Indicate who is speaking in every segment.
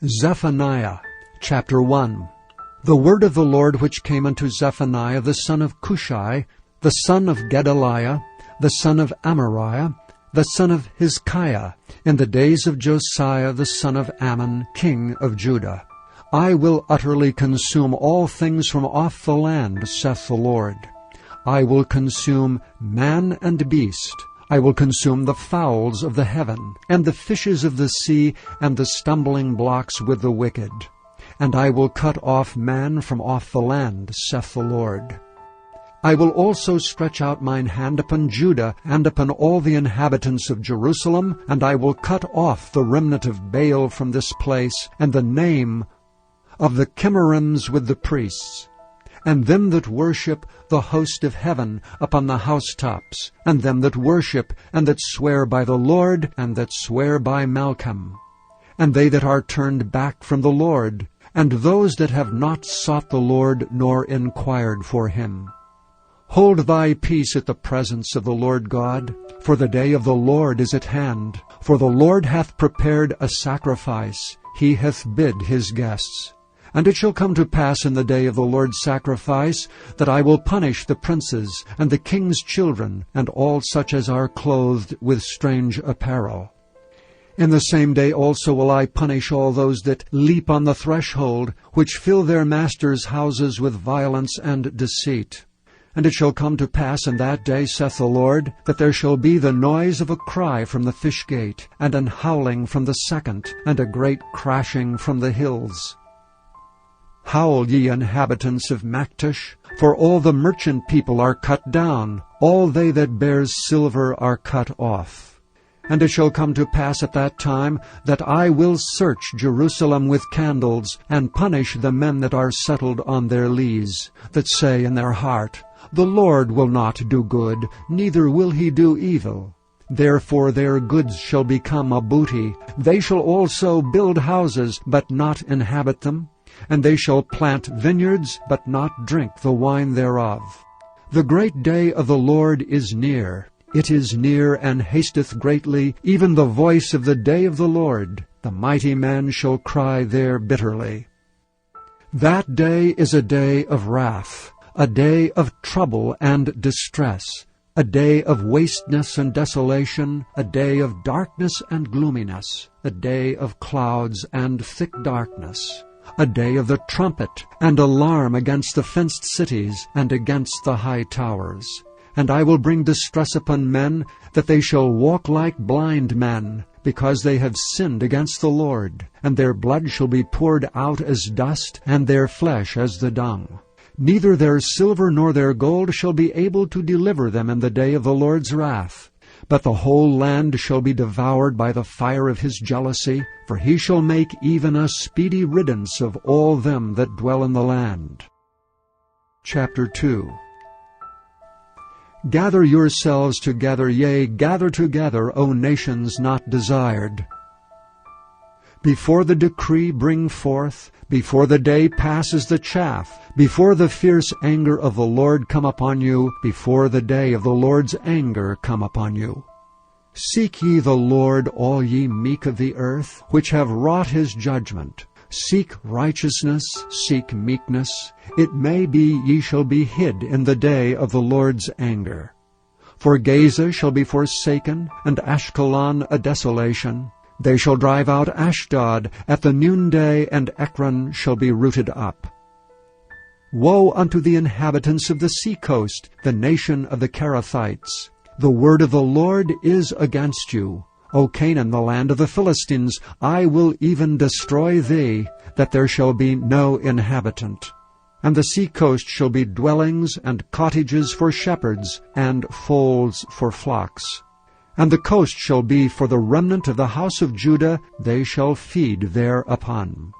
Speaker 1: Zephaniah chapter 1. The word of the Lord which came unto Zephaniah the son of Cushai, the son of Gedaliah, the son of Amariah, the son of Hizkiah, in the days of Josiah the son of Ammon, king of Judah. I will utterly consume all things from off the land, saith the Lord. I will consume man and beast. I will consume the fowls of the heaven, and the fishes of the sea, and the stumbling blocks with the wicked. And I will cut off man from off the land, saith the Lord. I will also stretch out mine hand upon Judah, and upon all the inhabitants of Jerusalem, and I will cut off the remnant of Baal from this place, and the name of the Chimerims with the priests, and them that worship the host of heaven upon the housetops, and them that worship, and that swear by the Lord, and that swear by Malcham, and they that are turned back from the Lord, and those that have not sought the Lord, nor inquired for him. Hold thy peace at the presence of the Lord God, for the day of the Lord is at hand. For the Lord hath prepared a sacrifice, he hath bid his guests. And it shall come to pass in the day of the Lord's sacrifice, that I will punish the princes, and the king's children, and all such as are clothed with strange apparel. In the same day also will I punish all those that leap on the threshold, which fill their masters' houses with violence and deceit. And it shall come to pass in that day, saith the Lord, that there shall be the noise of a cry from the fish gate, and an howling from the second, and a great crashing from the hills. Howl, ye inhabitants of Maktesh, for all the merchant people are cut down, all they that bears silver are cut off. And it shall come to pass at that time that I will search Jerusalem with candles, and punish the men that are settled on their lees, that say in their heart, The Lord will not do good, neither will he do evil. Therefore their goods shall become a booty. They shall also build houses, but not inhabit them. And they shall plant vineyards, but not drink the wine thereof. The great day of the Lord is near. It is near, and hasteth greatly, even the voice of the day of the Lord. The mighty man shall cry there bitterly. That day is a day of wrath, a day of trouble and distress, a day of wasteness and desolation, a day of darkness and gloominess, a day of clouds and thick darkness, a day of the trumpet and alarm against the fenced cities and against the high towers. And I will bring distress upon men, that they shall walk like blind men, because they have sinned against the Lord. And their blood shall be poured out as dust, and their flesh as the dung. Neither their silver nor their gold shall be able to deliver them in the day of the Lord's wrath. But the whole land shall be devoured by the fire of his jealousy, for he shall make even a speedy riddance of all them that dwell in the land. Chapter 2. Gather yourselves together, yea, gather together, O nations not desired. Before the decree bring forth, before the day passes the chaff, before the fierce anger of the Lord come upon you, before the day of the Lord's anger come upon you. Seek ye the Lord, all ye meek of the earth, which have wrought his judgment. Seek righteousness, seek meekness. It may be ye shall be hid in the day of the Lord's anger. For Gaza shall be forsaken, and Ashkelon a desolation. They shall drive out Ashdod at the noonday, and Ekron shall be rooted up. Woe unto the inhabitants of the seacoast, the nation of the Cherethites! The word of the Lord is against you. O Canaan, the land of the Philistines, I will even destroy thee, that there shall be no inhabitant. And the seacoast shall be dwellings and cottages for shepherds, and folds for flocks. And the coast shall be for the remnant of the house of Judah, they shall feed thereupon.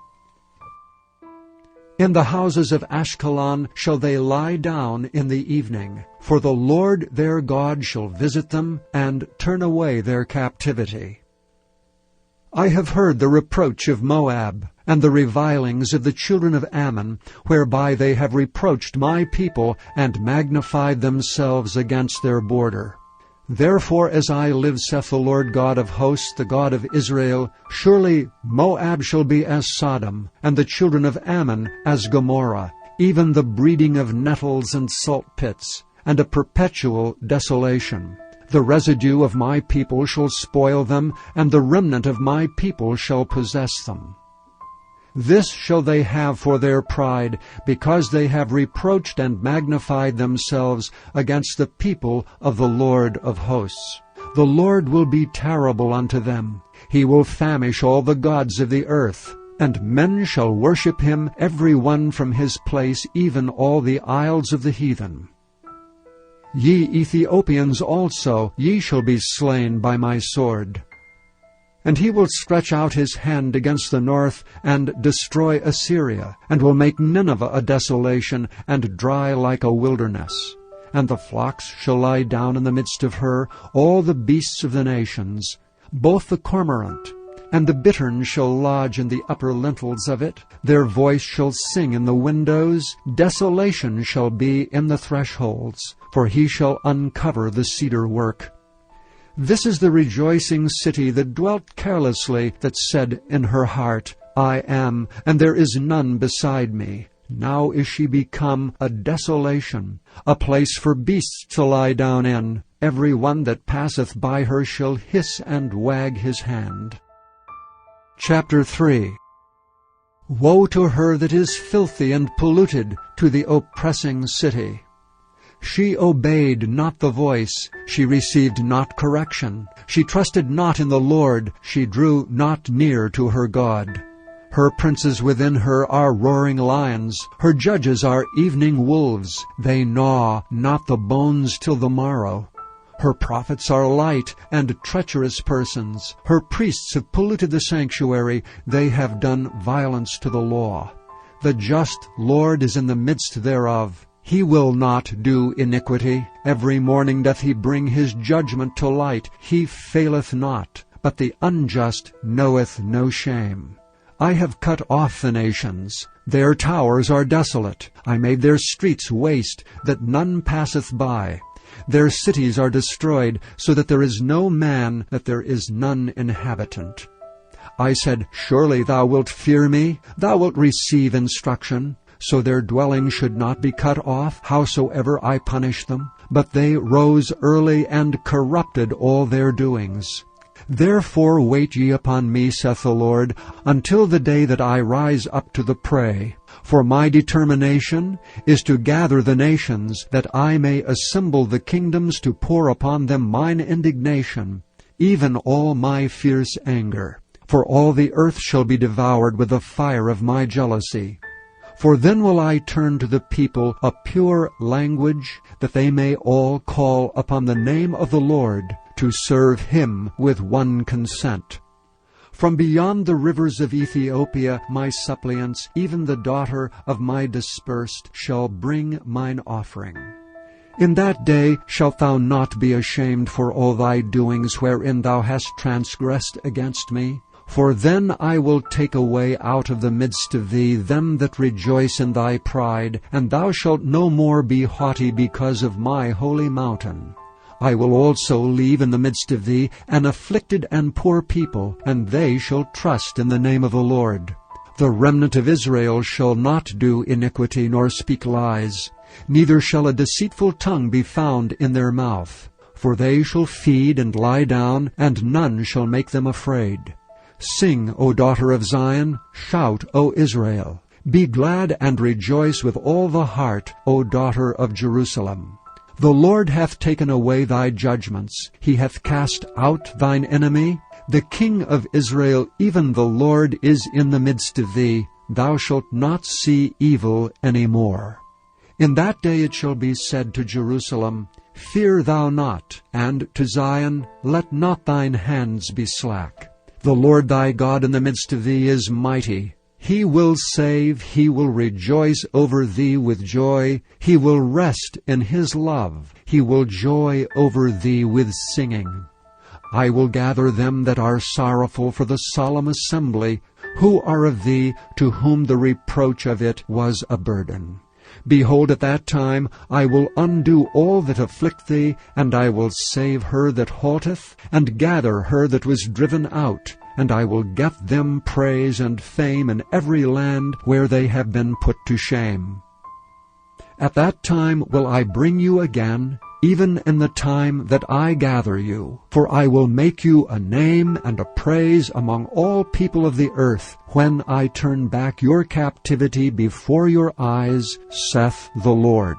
Speaker 1: In the houses of Ashkelon shall they lie down in the evening, for the Lord their God shall visit them, and turn away their captivity. I have heard the reproach of Moab, and the revilings of the children of Ammon, whereby they have reproached my people, and magnified themselves against their border. Therefore, as I live, saith the Lord God of hosts, the God of Israel, surely Moab shall be as Sodom, and the children of Ammon as Gomorrah, even the breeding of nettles and salt pits, and a perpetual desolation. The residue of my people shall spoil them, and the remnant of my people shall possess them. This shall they have for their pride, because they have reproached and magnified themselves against the people of the Lord of hosts. The Lord will be terrible unto them. He will famish all the gods of the earth, and men shall worship him, every one from his place, even all the isles of the heathen. Ye Ethiopians also, ye shall be slain by my sword. And he will stretch out his hand against the north, and destroy Assyria, and will make Nineveh a desolation, and dry like a wilderness. And the flocks shall lie down in the midst of her, all the beasts of the nations, both the cormorant and the bittern shall lodge in the upper lintels of it. Their voice shall sing in the windows. Desolation shall be in the thresholds, for he shall uncover the cedar work. This is the rejoicing city that dwelt carelessly, that said in her heart, I am, and there is none beside me. Now is she become a desolation, a place for beasts to lie down in. Every one that passeth by her shall hiss and wag his hand. Chapter 3. Woe to her that is filthy and polluted, to the oppressing city! She obeyed not the voice, she received not correction. She trusted not in the Lord, she drew not near to her God. Her princes within her are roaring lions, her judges are evening wolves. They gnaw not the bones till the morrow. Her prophets are light and treacherous persons. Her priests have polluted the sanctuary. They have done violence to the law. The just Lord is in the midst thereof. He will not do iniquity. Every morning doth he bring his judgment to light. He faileth not, but the unjust knoweth no shame. I have cut off the nations. Their towers are desolate. I made their streets waste, that none passeth by. Their cities are destroyed, so that there is no man, that there is none inhabitant. I said, Surely thou wilt fear me, thou wilt receive instruction. So their dwelling should not be cut off, howsoever I punish them. But they rose early and corrupted all their doings. Therefore wait ye upon me, saith the Lord, until the day that I rise up to the prey. For my determination is to gather the nations, that I may assemble the kingdoms, to pour upon them mine indignation, even all my fierce anger. For all the earth shall be devoured with the fire of my jealousy. For then will I turn to the people a pure language, that they may all call upon the name of the Lord, to serve him with one consent. From beyond the rivers of Ethiopia my suppliants, even the daughter of my dispersed, shall bring mine offering. In that day shalt thou not be ashamed for all thy doings wherein thou hast transgressed against me. For then I will take away out of the midst of thee them that rejoice in thy pride, and thou shalt no more be haughty because of my holy mountain. I will also leave in the midst of thee an afflicted and poor people, and they shall trust in the name of the Lord. The remnant of Israel shall not do iniquity nor speak lies, neither shall a deceitful tongue be found in their mouth. For they shall feed and lie down, and none shall make them afraid. Sing, O daughter of Zion, shout, O Israel. Be glad and rejoice with all the heart, O daughter of Jerusalem. The Lord hath taken away thy judgments. He hath cast out thine enemy. The King of Israel, even the Lord, is in the midst of thee. Thou shalt not see evil any more. In that day it shall be said to Jerusalem, Fear thou not, and to Zion, Let not thine hands be slack. The Lord thy God in the midst of thee is mighty. He will save, he will rejoice over thee with joy. He will rest in his love. He will joy over thee with singing. I will gather them that are sorrowful for the solemn assembly, who are of thee, to whom the reproach of it was a burden. Behold, at that time I will undo all that afflict thee, and I will save her that halteth, and gather her that was driven out, and I will get them praise and fame in every land where they have been put to shame. At that time will I bring you again, even in the time that I gather you. For I will make you a name and a praise among all people of the earth, when I turn back your captivity before your eyes, saith the Lord.